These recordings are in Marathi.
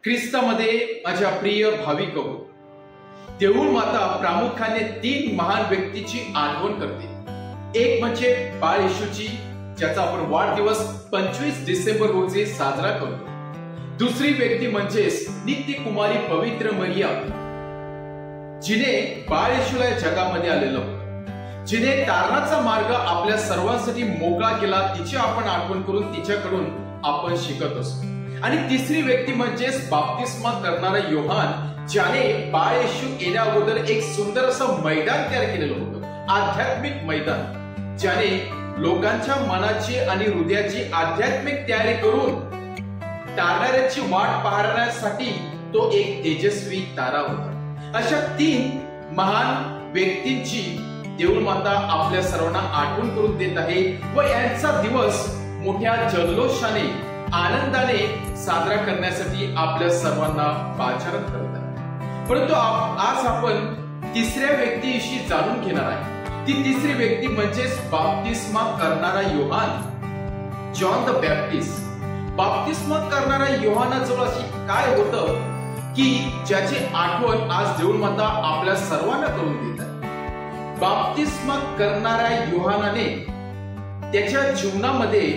ख्रिस्तामध्ये माझ्या प्रिय भाविक हो, देऊळ माता प्रामुख्याने 3 महान व्यक्तीची आठवण करते। एक म्हणजे बाळ येशूची, ज्याचा आपण वाढदिवस 25 डिसेंबर रोजी साजरा करतो। दुसरी व्यक्ती म्हणजे नित्य कुमारी पवित्र मरिया, जिने बाळ येशूला या जगामध्ये आलेलं होतं, जिने तारणाचा मार्ग आपल्या सर्वांसाठी मोकळा केला। तिची आपण आठवण करून तिच्याकडून आपण शिकत असतो। आणि तिसरी व्यक्ती म्हणजे बाप्तिस्मा करणारा योहान, ज्याने बाळ येशू येण्या अगोदर एक सुंदर असं मैदान तयार केलेलं होतं, आध्यात्मिक मैदान, ज्याने लोकांच्या मनाची आणि हृदयाची आध्यात्मिक तयारी करून तारणाऱ्याची वाट पाहण्यासाठी तो एक तेजस्वी तारा होता। अशा 3 महान व्यक्तींची देऊळ माता आपल्या सर्वांना आठवण करून देत आहे व यांचा दिवस मोठ्या जल्लोषाने आनंदाने साजरा करण्यासाठी आपल्या सर्वांना पाचारण करत आहे। परंतु आज आपण तिसऱ्या व्यक्तीविषयी जाणून घेणार आहे। ती तिसरी व्यक्ती म्हणजे बाप्तिस्मा करणारा योहान, जॉन द बॅप्टिस्ट। बाप्तिस्मा करणारा योहानाजवळ अशी काय होतं की ज्याची आठवण आज देऊळ माता आपल्या सर्वांना करून देत आहे। बाप्तिस्मा करणाऱ्या योहानाने त्याच्या जीवनामध्ये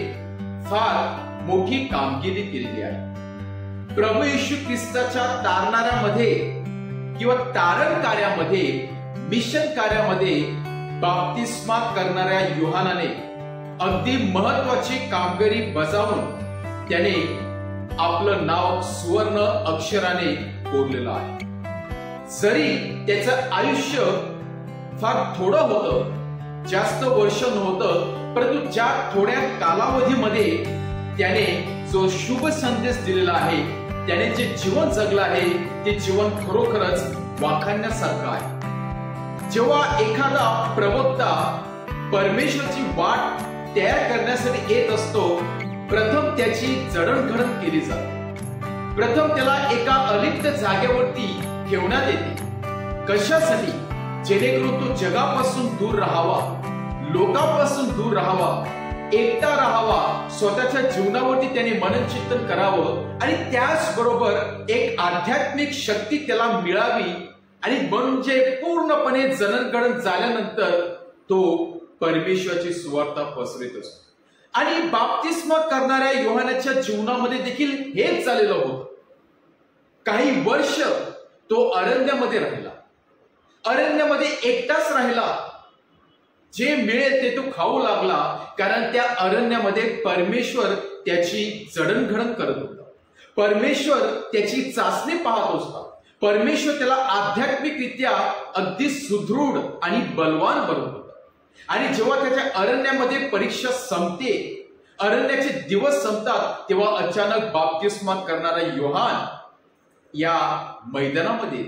फार मोठी कामगिरी केलेली आहे। प्रभू येशू ख्रिस्ताच्या तारणाऱ्यामध्ये किंवा तारण कार्यामध्ये, मिशन कार्यामध्ये बाप्तिस्मा करणाऱ्या योहानाने अगदी महत्वाची कामगिरी बजावून त्याने आपलं नाव सुवर्ण अक्षराने कोरलेलं आहे। जरी त्याचं आयुष्य फार थोडं होतं, जास्त वर्ष नव्हतं, परंतु ज्या थोड्या कालावधीमध्ये त्याने जो शुभ संदेश दिलेला आहे, त्याने जे जीवन जगलं आहे, ते जीवन खरोखरच वाखाणण्यासारखं आहे। जेव्हा एखादा प्रवक्ता परमेश्वराची वाट तयार करण्यासाठी येत असतो, प्रथम त्याची जडणघडण केली जाते। प्रथम त्याला एका अलिप्त जागेवरती ठेवण्यात येते। कशासाठी? जेणेकरून तो जगापासून दूर राहावा, लोकांपासून दूर राहावा, एकटा राहावा, स्वतःच्या जीवनावरती त्याने मननचिंतन करावं आणि त्याचबरोबर एक आध्यात्मिक शक्ती त्याला मिळावी। आणि म्हणजे पूर्णपणे जडणघडण झाल्यानंतर तो परमेश्वराची सुवार्ता पसरत असतो। आणि बाप्तिस्मा करणाऱ्या योहानाच्या जीवनामध्ये देखील हेच झालेलं होतं। काही वर्ष तो अरण्यामध्ये राहिला, अरण्यामध्ये एकटाच राहिला। जे मिळेल ते तो खाऊ लागला, कारण त्या अरण्यामध्ये परमेश्वर त्याची जडणघडण करत होता। परमेश्वर त्याची चाचणी पाहत होता। परमेश्वर त्याला आध्यात्मिकरित्या अगदी सुदृढ आणि बलवान बनवत होता। आणि जेव्हा त्याच्या अरण्यामध्ये परीक्षा संपते, अरण्याचे दिवस संपतात, तेव्हा अचानक बाप्तिस्मा करणारा योहान या मैदानामध्ये,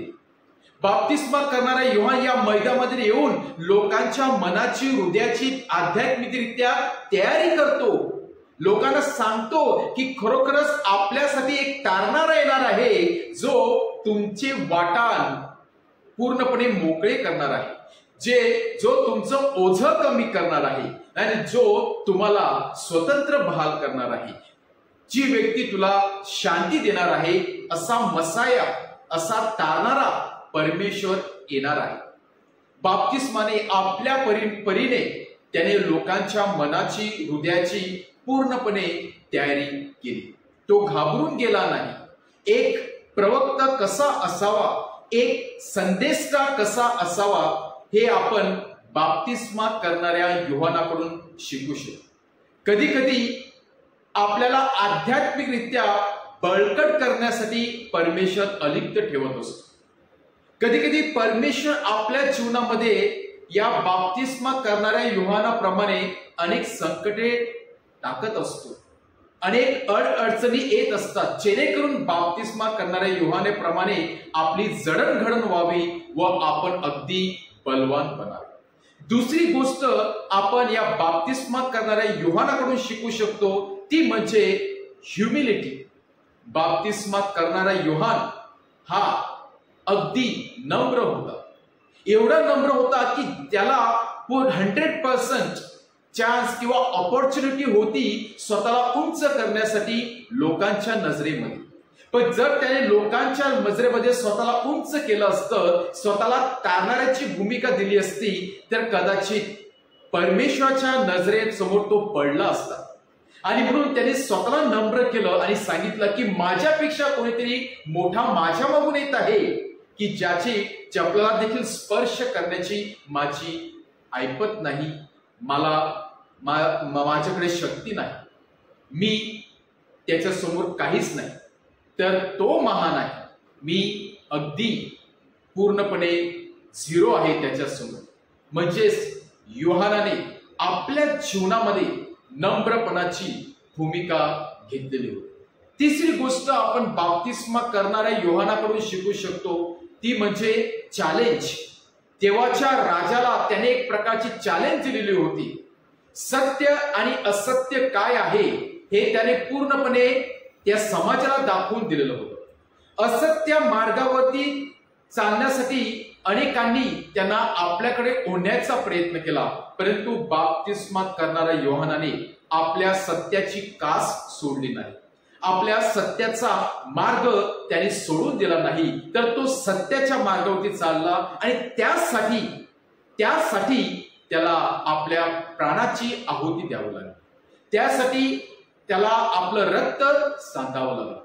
बाप्तिस्मा करणारा योहान या मैदानामध्ये येऊन लोकांच्या मनाची, हृदयाची आध्यात्मिकरित्या तयारी करतो। लोकांना सांगतो की खरोखरच आपल्यासाठी एक तारणारा येणार आहे, जो तुमचे वाटाल पूर्णपणे मोकळे करणार आहे, जो तुमचं ओझं कमी करणार आहे आणि जो तुम्हाला स्वतंत्र बहाल करणार आहे, जी व्यक्ती तुला शांती देणार आहे, असा मसाया, असा तारणारा परमेश्वर येणार आहे। बाप्तिस्माने आपल्या परीने त्याने लोकांच्या मनाची, हृदयाची पूर्णपणे तयारी केली। तो घाबरून गेला नाही। एक प्रवक्ता कसा असावा, एक संदेशकार कसा असावा, हे आपण बाप्तिस्मा करणाऱ्या योहानाकडून शिकू शकतो। कधी कधी आपल्याला आध्यात्मिकरित्या बळकट करण्यासाठी परमेश्वर अलिप्त ठेवत असतो। कधी कधी परमेश्वर आपल्या जीवनामध्ये या बाप्तिस्मा करणाऱ्या योहानाप्रमाणे अनेक संकटे टाकत असतो, अनेक अडचणी येत असतात, जेणेकरून बाप्तिस्मा करणाऱ्या योहानाप्रमाणे आपली जडणघडण व्हावी व आपण अगदी बलवान बनावे। दुसरी गोष्ट आपण या बाप्तिस्मा करणाऱ्या योहानाकडून शिकू शकतो, ती म्हणजे ह्युमिलिटी। बाप्तिस्मा करणारा योहान हा अगदी नम्र होता, एवढा नम्र होता की त्याला 100% चान्स किंवा ऑपॉर्च्युनिटी होती स्वतःला उंच करण्यासाठी लोकांच्या नजरेमध्ये, पण जर त्याने लोकांच्या नजरेमध्ये स्वतःला उंच केलं असतं, स्वतःला तारणाऱ्याची भूमिका दिली असती, तर कदाचित परमेश्वराच्या नजरेसमोर तो पडला असता. आणि म्हणून त्याने स्वतःला नम्र केलं आणि सांगितलं की माझ्यापेक्षा कोणीतरी मोठा माझ्या मागून येत आहे, की ज्याची चपलाला देखील स्पर्श करण्याची माझी ऐपत नाही, माझ्याकडे शक्ती नाही, मी त्याच्या समोर काहीच नाही, तर तो महान आहे, मी अगदी पूर्णपणे झिरो आहे त्याच्या समोर. म्हणजेच योहानाने आपल्या जीवनामध्ये नम्रपणाची भूमिका घेतलेली होती. तिसरी गोष्ट आपण बाप्तिस्मा करणाऱ्या योहानाकडून शिकू शकतो, ती म्हणजे चॅलेंज. तेव्हाच्या राजाला त्याने एक प्रकारची चॅलेंज दिलेली होती. सत्य आणि असत्य काय आहे हे त्याने पूर्णपणे त्या समाजाला दाखवून दिलेलं होतं. असत्य मार्गावरती चालण्यासाठी अनेकांनी त्यांना आपल्याकडे ओढण्याचा प्रयत्न केला, परंतु बाप्तिस्मा करणाऱ्या योहानाने आपल्या सत्याची कास सोडली नाही, आपल्या सत्याचा मार्ग त्याने सोडून दिला नाही, तर तो सत्याच्या मार्गावरती चालला आणि त्यासाठी त्याला आपल्या प्राणाची आहुती द्यावी लागली, त्यासाठी त्याला आपलं रक्त सांडावं लागलं.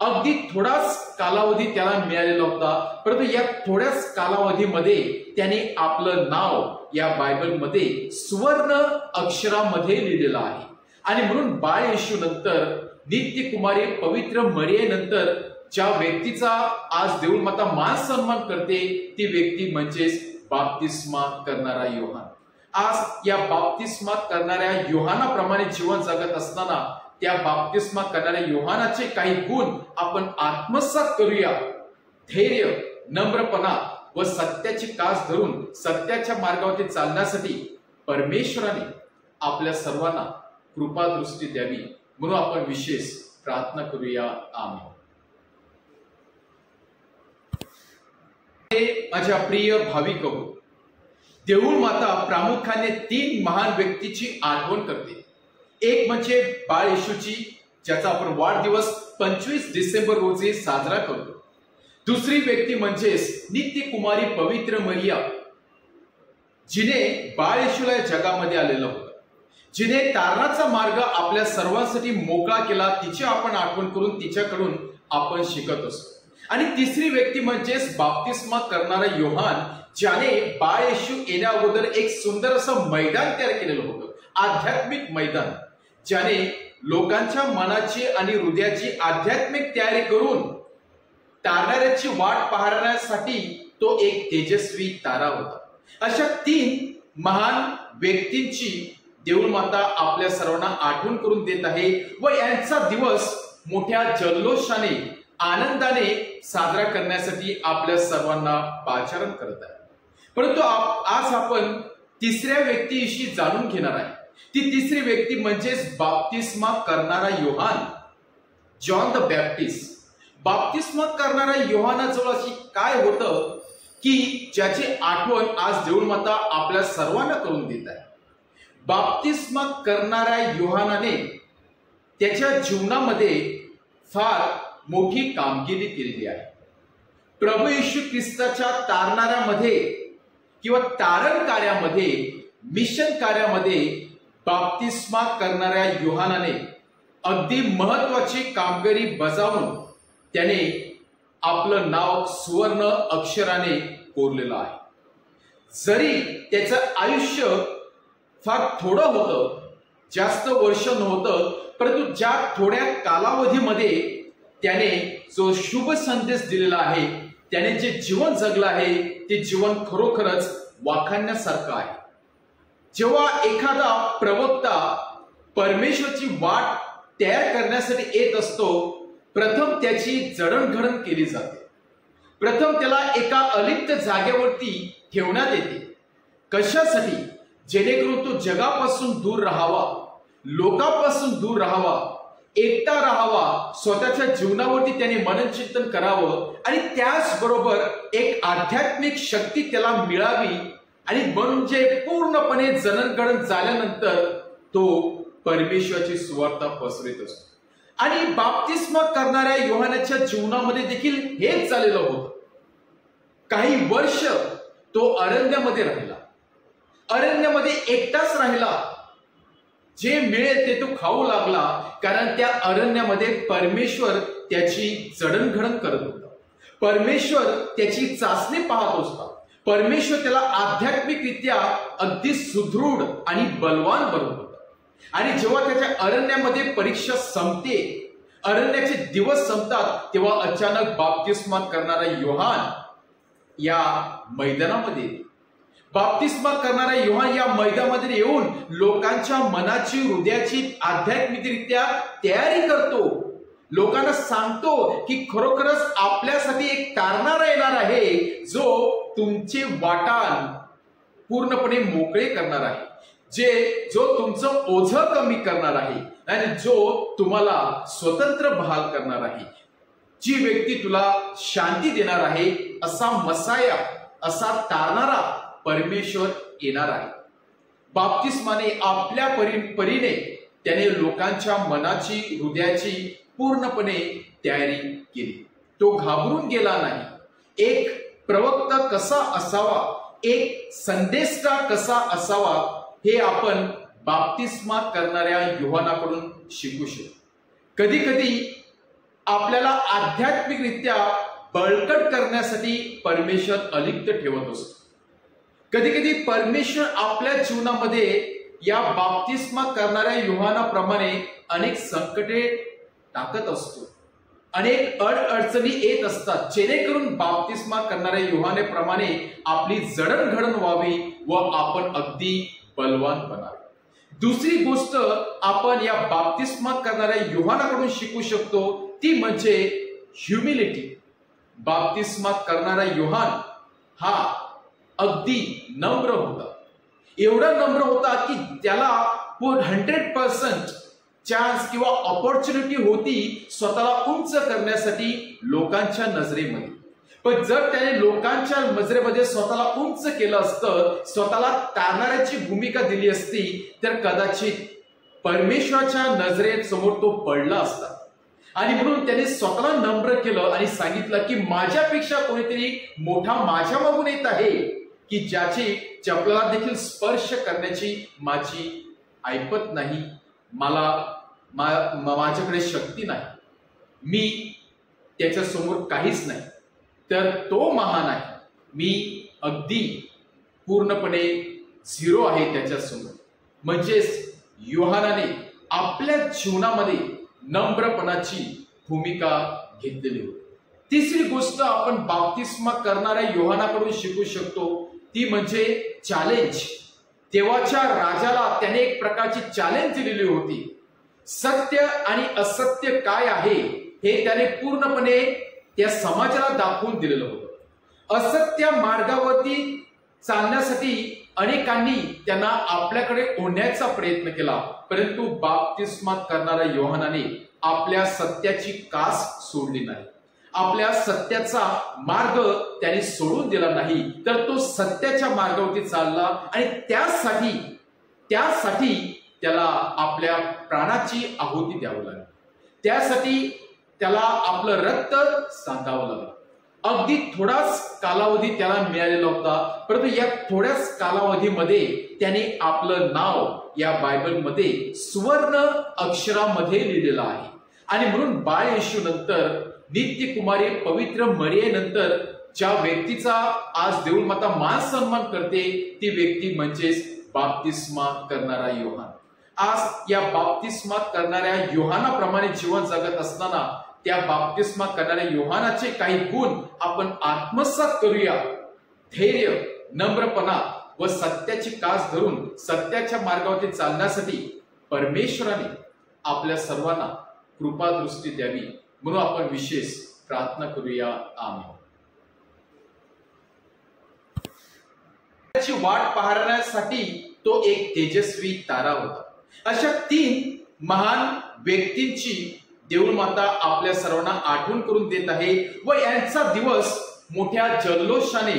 अगदी थोडाच कालावधी त्याला मिळालेला होता, परंतु या थोड्याच कालावधीमध्ये त्याने आपलं नाव या बायबलमध्ये सुवर्ण अक्षरामध्ये लिहिलेलं आहे. आणि म्हणून बाळ येशू नंतर, नित्य कुमारी पवित्र मरियेनंतर ज्या व्यक्तीचा आज देऊळ माता मान सन्मान करते, ती व्यक्ती म्हणजेच बाप्तिस्मा करणारा योहान. आज या बाप्तिस्मा करणाऱ्या योहानाप्रमाणे जीवन जगत असताना त्या बाप्तिस्मा करणाऱ्या योहानाचे काही गुण आपण आत्मसात करूया. धैर्य, नम्रपणा व सत्याची कास धरून सत्याच्या मार्गावरती चालण्यासाठी परमेश्वराने आपल्या सर्वांना कृपा दृष्टी द्यावी, म्हणून आपण विशेष प्रार्थना करूया. आमेन. माझ्या प्रिय भाविक, देऊळ माता प्रामुख्याने 3 महान व्यक्तीची आठवण करते. एक म्हणजे बाळ येशूची, ज्याचा आपण वाढदिवस 25 डिसेंबर रोजी साजरा करतो. दुसरी व्यक्ती म्हणजे नित्य कुमारी पवित्र मरिया, जिने बाळ येशूला जगामध्ये आलेलं होतं, जिने तारणाचा मार्ग आपल्या सर्वांसाठी मोकळा केला. तिची आपण आठवण करून तिच्याकडून आपण शिकत असतो. आणि तिसरी व्यक्ती म्हणजेच बाप्तिस्मा करणारा योहान, ज्याने बाळ येशू येण्या अगोदर एक सुंदर असं मैदान तयार केलेलं होतं, आध्यात्मिक मैदान, ज्याने लोकांच्या मनाची आणि हृदयाची आध्यात्मिक तयारी करून तारणाऱ्याची वाट पाहण्यासाठी तो एक तेजस्वी तारा होता. अशा 3 महान व्यक्तींची देऊळ माता आपल्या सर्वांना आठवण करून देत आहे व यांचा दिवस मोठ्या जल्लोषाने, आनंदाने साजरा करण्यासाठी आपल्या सर्वांना पाचारण करत आहे. परंतु आज आपण तिसऱ्या व्यक्तीविषयी जाणून घेणार आहे. ती तिसरी व्यक्ती म्हणजेच बाप्तिस्मा करणारा योहान, जॉन द बॅप्टिस्ट. बाप्तिस्मा करणारा योहानाजवळ अशी काय होतं की ज्याची आठवण आज देऊळ माता आपल्या सर्वांना करून देत आहे. बाप्तिस्मा करणाऱ्या योहानाने त्याच्या जीवनामध्ये फार मोठी कामगिरी केलेली आहे. प्रभू येशू ख्रिस्ताच्या तारणाऱ्यामध्ये किंवा तारण कार्यामध्ये, मिशन कार्यामध्ये बाप्तिस्मा करणाऱ्या योहानाने अगदी महत्वाची कामगिरी बजावून त्याने आपलं नाव सुवर्ण अक्षराने कोरलेलं आहे. जरी त्याचं आयुष्य फार थोडं होतं, जास्त वर्ष नव्हतं, परंतु ज्या थोड्या कालावधीमध्ये त्याने जो शुभ संदेश दिलेला आहे, त्याने जे जीवन जगलं आहे, ते जीवन खरोखरच वाखाणण्यासारखं आहे. जेव्हा एखादा प्रवक्ता परमेश्वराची वाट तयार करण्यासाठी येत असतो, प्रथम त्याची जडणघडण केली जाते. प्रथम त्याला एका अलिप्त जागेवरती ठेवण्यात येते. कशासाठी? जेणेकरून तो जगापासून दूर राहावा, लोकांपासून दूर राहावा, एकटा राहावा, स्वतःच्या जीवनावरती त्याने मननचिंतन करावं आणि त्याचबरोबर एक आध्यात्मिक शक्ती त्याला मिळावी. आणि म्हणजे पूर्णपणे जडणघडण झाल्यानंतर तो परमेश्वराची सुवार्ता पसरत असतो. आणि बाप्तिस्मा करणाऱ्या योहानाच्या जीवनामध्ये देखील हेच झालेलं होतं. काही वर्ष तो अरण्यामध्ये राहिला, अरण्यामध्ये एकटाच राहिला. जे मिळेल ते तो खाऊ लागला, कारण त्या अरण्यामध्ये परमेश्वर त्याची जडणघडण करत होता. परमेश्वर त्याची चाचणी पाहत होता. परमेश्वर त्याला आध्यात्मिकरित्या अगदी सुदृढ आणि बलवान बनवत होता. आणि जेव्हा त्याच्या अरण्यामध्ये परीक्षा संपते, अरण्याचे दिवस संपतात, तेव्हा अचानक बाप्तिस्मा करणारा योहान या मैदानामध्ये, बाप्तिस्मा करणारा योहान या मैदानामध्ये येऊन लोकांच्या मनाची, हृदयाची आध्यात्मिकरित्या तयारी करतो. लोकांना सांगतो की खरोखरच आपल्यासाठी एक तारणारा येणार आहे, जो तुमचे वाटाण पूर्णपणे मोकळे करणार आहे, जो तुमचं ओझं कमी करणार आहे आणि जो तुम्हाला स्वतंत्र बहाल करणार आहे. जी व्यक्ती तुला शांती देणार आहे, असा मसाया, असा तारणारा परमेश्वर येणार आहे. बाप्तिस्माने आपल्या परीने त्याने लोकांच्या मनाची, हृदयाची पूर्णपणे तयारी केली. तो घाबरून गेला नाही. एक प्रवक्ता कसा असावा, एक संदेशकार कसा असावा, हे आपण बाप्तिस्मा करणाऱ्या योहानाकडून शिकू शकतो. कधी कधी आपल्याला आध्यात्मिकरित्या बळकट करण्यासाठी परमेश्वर अलिप्त ठेवत असतो. कधी कधी परमेश्वर आपल्या जीवनामध्ये या बाप्तिस्मा करणाऱ्या योहानाप्रमाणे अनेक संकटे टाकत असतो. अनेक अडचणी येत असतात, जेणेकरून बाप्तिस्मा करणाऱ्या योहानाप्रमाणे आपली जडणघडण व्हावी व आपण अगदी बलवान बनावे. दुसरी गोष्ट आपण या बाप्तिस्मा करणाऱ्या योहानाकडून शिकू शकतो, ती म्हणजे ह्युमिलिटी. बाप्तिस्मा करणारा योहान हा अगदी नम्र होता. एवढा नम्र होता की त्याला 100% चान्स किंवा ऑपॉर्च्युनिटी होती स्वतःला उंच करण्यासाठी लोकांच्या नजरेमध्ये. पण जर त्याने लोकांच्या नजरेमध्ये स्वतःला उंच केलं असतं, स्वतःला तारणाऱ्याची भूमिका दिली असती, तर कदाचित परमेश्वराच्या नजरेसमोर तो पडला असता. आणि म्हणून त्याने स्वतःला नम्र केलं आणि सांगितलं की माझ्यापेक्षा कोणीतरी मोठा माझ्या मागून येत आहे, की ज्याची चपलाला देखील स्पर्श करण्याची माझी ऐपत नाही, माझ्याकडे शक्ती नाही, मी त्याच्या समोर काहीच नाही, तर तो महान आहे, मी अगदी पूर्णपणे झिरो आहे त्याच्या समोर. म्हणजेच योहानाने आपल्या जीवनामध्ये नम्रपणाची भूमिका घेतलेली होती. तिसरी गोष्ट आपण बाप्तिस्मा करणाऱ्या योहानाकडून शिकू शकतो, ती म्हणजे चॅलेंज. तेव्हाच्या राजाला त्याने एक प्रकारची चॅलेंज दिलेली होती. सत्य आणि असत्य काय आहे हे त्याने पूर्णपणे त्या समाजाला दाखवून दिलेलं होतं. असत्य मार्गावरती चालण्यासाठी अनेकांनी त्यांना आपल्याकडे ओढण्याचा प्रयत्न केला, परंतु बाप्तिस्मा करणाऱ्या योहानाने आपल्या सत्याची कास सोडली नाही. आपल्या सत्याचा मार्ग त्याने सोडून दिला नाही, तर तो सत्याच्या मार्गावरती चालला आणि त्यासाठी त्याला आपल्या प्राणाची आहुती द्यावी लागली. त्यासाठी त्याला आपलं रक्त सांडावं लागलं. अगदी थोडाच कालावधी त्याला मिळालेला होता, परंतु या थोड्याच कालावधीमध्ये त्याने आपलं नाव या बायबलमध्ये सुवर्ण अक्षरामध्ये लिहिलेलं आहे. आणि म्हणून बाळ येशू नंतर, नित्य कुमारी पवित्र मरियेनंतर ज्या व्यक्तीचा आज देऊळमाता मान सन्मान करते, ती व्यक्ती म्हणजेच बाप्तिस्मा करणारा योहान. आज या बाप्तिस्मा करणाऱ्या योहानाप्रमाणे जीवन जगत असताना त्या बाप्तिस्मा करणाऱ्या योहानाचे काही गुण आपण आत्मसात करूया. धैर्य, नम्रपणा व सत्याची कास धरून सत्याच्या मार्गावरती चालण्यासाठी परमेश्वराने आपल्या सर्वांना कृपादृष्टी द्यावी, म्हणून आपण विशेष प्रार्थना करूया. आमेन. वाट पाहण्यासाठी तो एक तेजस्वी तारा होता. अशा 3 महान व्यक्तींची देऊळमाता आपल्या सर्वांना आठवण करून देत आहे व यांचा दिवस मोठ्या जल्लोषाने,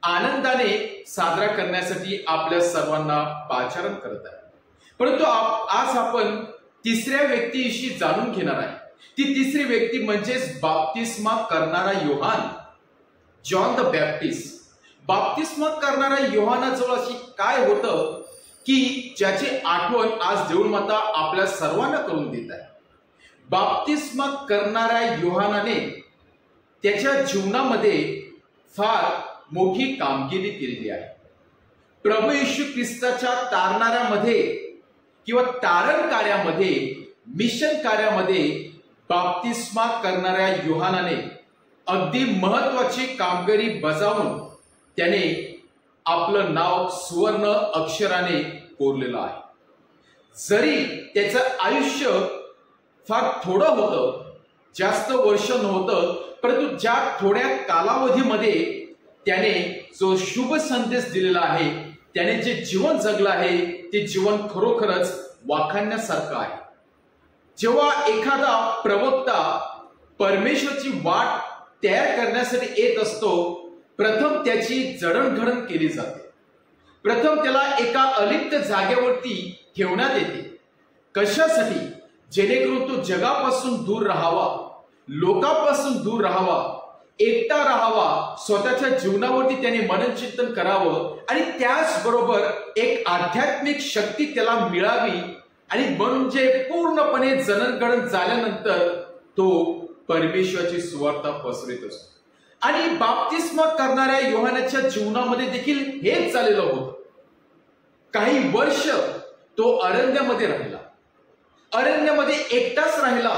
आनंदाने साजरा करण्यासाठी आपल्या सर्वांना पाचारण करत आहे. परंतु आज आपण तिसऱ्या व्यक्तीविषयी जाणून घेणार आहे. ती तिसरी व्यक्ती म्हणजेच बाप्तिस्मा करणारा योहान, जॉन द बॅप्टिस्ट. बाप्तिस्मा करणारा योहानाजवळ अशी काय होतं की ज्याची आठवण आज देऊळ माता आपल्या सर्वांना करून देत आहे. बाप्तिस्मा करणाऱ्या योहानाने त्याच्या जीवनामध्ये फार मोठी कामगिरी केलेली आहे. प्रभू येशू ख्रिस्ताच्या तारणाऱ्यामध्ये किंवा तारण कार्यामध्ये, मिशन कार्यामध्ये बाप्तिस्मा करणाऱ्या योहानाने अगदी महत्वाची कामगिरी बजावून त्याने आपलं नाव सुवर्ण अक्षराने कोरलेलं आहे. जरी त्याचं आयुष्य फार थोडं होतं, जास्त वर्ष नव्हतं, परंतु ज्या थोड्या कालावधीमध्ये त्याने जो शुभ संदेश दिलेला आहे, त्याने जे जीवन जगलं आहे ते जीवन खरोखरच वाखाणण्यासारखं आहे. जेव्हा एखादा प्रवक्ता परमेश्वराची वाट तयार करण्यासाठी येत असतो, प्रथम त्याची जडणघडण केली जाते. प्रथम त्याला एका अलिप्त जागेवरती ठेवण्यात येते. कशासाठी? जेणेकरून तो जगापासून दूर राहावा, लोकांपासून दूर राहावा, एकटा राहावा, स्वतःच्या जीवनावरती त्याने मननचिंतन करावं आणि त्याचबरोबर एक आध्यात्मिक शक्ती त्याला मिळावी. आणि म्हणजे पूर्णपणे जडणघडण झाल्यानंतर तो परमेश्वराची सुवार्ता पसरत असतो. आणि बाप्तिस्मा करणाऱ्या योहानाच्या जीवनामध्ये देखील हेच झालेलं होतं. काही वर्ष तो अरण्यामध्ये राहिला, अरण्यामध्ये एकटाच राहिला.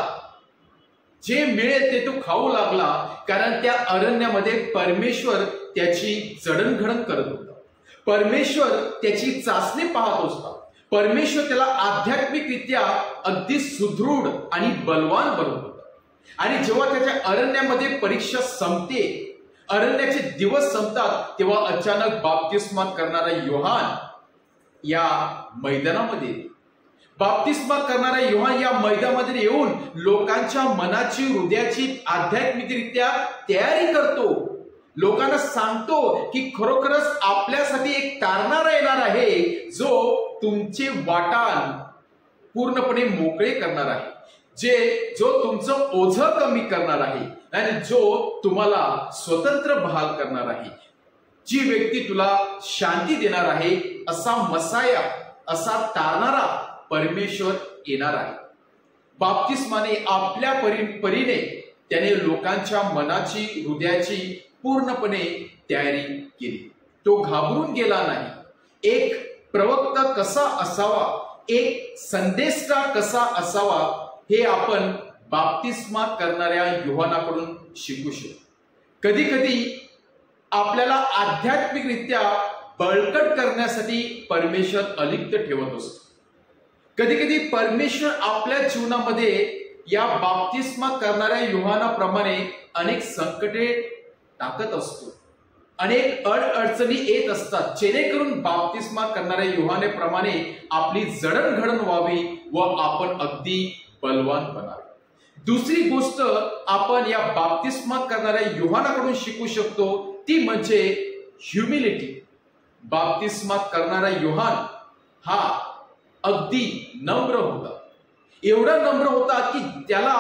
जे मिळेल ते तो खाऊ लागला, कारण त्या अरण्यामध्ये परमेश्वर त्याची जडणघडण करत होता. परमेश्वर त्याची चाचणी पाहत होता. परमेश्वर त्याला आध्यात्मिकरित्या अगदी सुदृढ आणि बलवान बनवत होता. आणि जेव्हा त्याच्या अरण्यामध्ये परीक्षा संपते, अरण्याचे दिवस संपतात, तेव्हा अचानक बाप्तिस्मा करणारा योहान या मैदानामध्ये, बाप्तिस्मा करणारा योहान या मैदानामध्ये येऊन लोकांच्या मनाची, हृदयाची आध्यात्मिकरित्या तयारी करतो. लोकांना सांगतो की खरोखरच आपल्यासाठी एक तारणारा येणार आहे, जो तुमचे वाटाण पूर्णपणे मोकळे करणार आहे, जो तुमचं ओझं कमी करणार आहे आणि जो तुम्हाला स्वतंत्र बहाल करणार आहे. जी व्यक्ती तुला शांती देणार आहे, असा मसाया, असा तारणारा परमेश्वर येणार आहे. बाप्तिस्माने आपल्या परीने त्याने लोकांच्या मनाची, हृदयाची पूर्णपणे तयारी केली. तो घाबरून गेला नाही. एक प्रवक्ता कसा असावा, एक संदेशकार कसा असावा, हे आपण बाप्तिस्मा करणाऱ्या योहानाकडून शिकू शकतो. कधी कधी आपल्याला आध्यात्मिकरित्या बळकट करण्यासाठी परमेश्वर अलिप्त ठेवत असतो. कधी कधी परमेश्वर आपल्या जीवनामध्ये या बाप्तिस्मा करणाऱ्या योहानाप्रमाणे अनेक संकटे टाकत असतो. अनेक अडचणी येत असतात, जेणेकरून बाप्तिस्मा करणाऱ्या योहानाप्रमाणे आपली जडणघडण व्हावी व आपण अगदी बलवान बनावे. दुसरी गोष्ट आपण या बाप्तिस्मा करणाऱ्या योहानाकडून शिकू शकतो, ती म्हणजे ह्युमिलिटी. बाप्तिस्मा करणारा योहान हा अगदी नम्र होता. एवढा नम्र होता की त्याला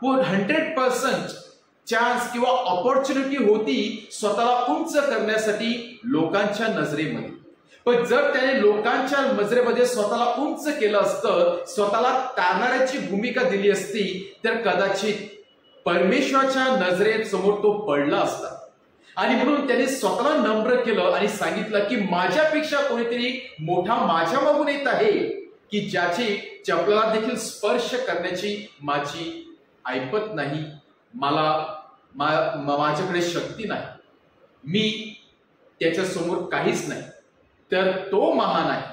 100% चान्स किंवा ऑपॉर्च्युनिटी होती स्वतःला उंच करण्यासाठी लोकांच्या नजरेमध्ये. पण जर त्याने लोकांच्या नजरेमध्ये स्वतःला उंच केलं असतं, स्वतःला तारणाऱ्याची भूमिका दिली असती, तर कदाचित परमेश्वराच्या नजरेसमोर तो पडला असता. आणि म्हणून त्याने स्वतःला नम्र केलं आणि सांगितलं की माझ्यापेक्षा कोणीतरी मोठा माझ्या मागून येत आहे, की ज्याची चपलाला देखील स्पर्श करण्याची माझी ऐपत नाही, माझ्याकडे शक्ती नाही, मी त्याच्या समोर काहीच नाही, तर तो महान आहे,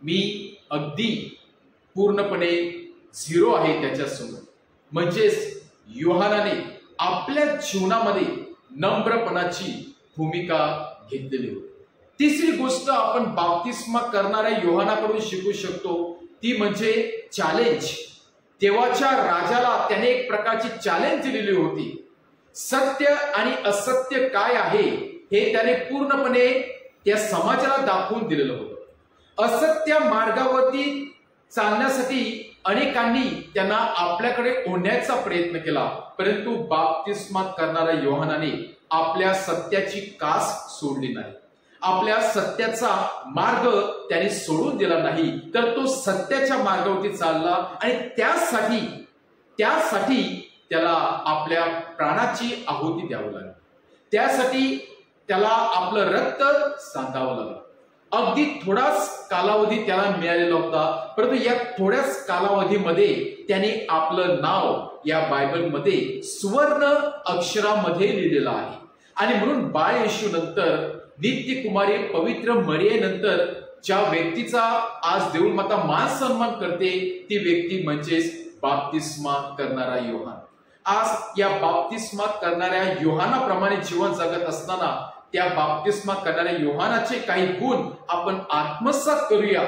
मी अगदी पूर्णपणे झिरो आहे त्याच्या समोर. म्हणजेच योहानाने आपल्या जीवनामध्ये नम्रपणाची भूमिका घेतलेली होती. तिसरी गोष्ट आपण बाप्तिस्मा करणाऱ्या योहानाकडून शिकू शकतो, ती म्हणजे चॅलेंज. तेव्हाच्या राजाला त्याने एक प्रकारची चॅलेंज दिलेली होती. सत्य आणि असत्य काय आहे हे त्याने पूर्णपणे त्या समाजाला दाखवून दिलेलं होतं. असत्य मार्गावरती चालण्यासाठी अनेकांनी त्यांना आपल्याकडे ओढण्याचा प्रयत्न केला, परंतु बाप्तिस्मा करणाऱ्या योहानाने आपल्या सत्याची कास सोडली नाही. आपल्या सत्याचा मार्ग त्याने सोडून दिला नाही, तर तो सत्याच्या मार्गावरती चालला आणि त्यासाठी त्याला आपल्या प्राणाची आहुती द्यावी लागली. त्यासाठी त्याला आपलं रक्त सांडावं लागलं. अगदी थोडाच कालावधी त्याला मिळालेला होता, परंतु या थोड्याच कालावधीमध्ये त्याने आपलं नाव या बायबलमध्ये सुवर्ण अक्षरामध्ये लिहिलेलं आहे. आणि म्हणून बाळ येशू नंतर, नित्य कुमारी पवित्र मरियेनंतर ज्या व्यक्तीचा आज देऊळ माता मान सन्मान करते, ती व्यक्ती म्हणजेच बाप्तिस्मा करणारा योहान. आज या बाप्तिस्मा करणाऱ्या योहानाप्रमाणे जीवन जगत असताना त्या बाप्तिस्मा करणाऱ्या योहानाचे काही गुण आपण आत्मसात करूया.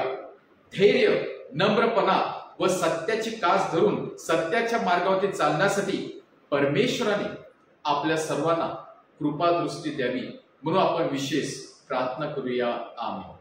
धैर्य, नम्रपणा व सत्याची कास धरून सत्याच्या मार्गावरती चालण्यासाठी परमेश्वराने आपल्या सर्वांना कृपादृष्टी द्यावी, म्हणून आपण विशेष प्रार्थना करूया. आमेन.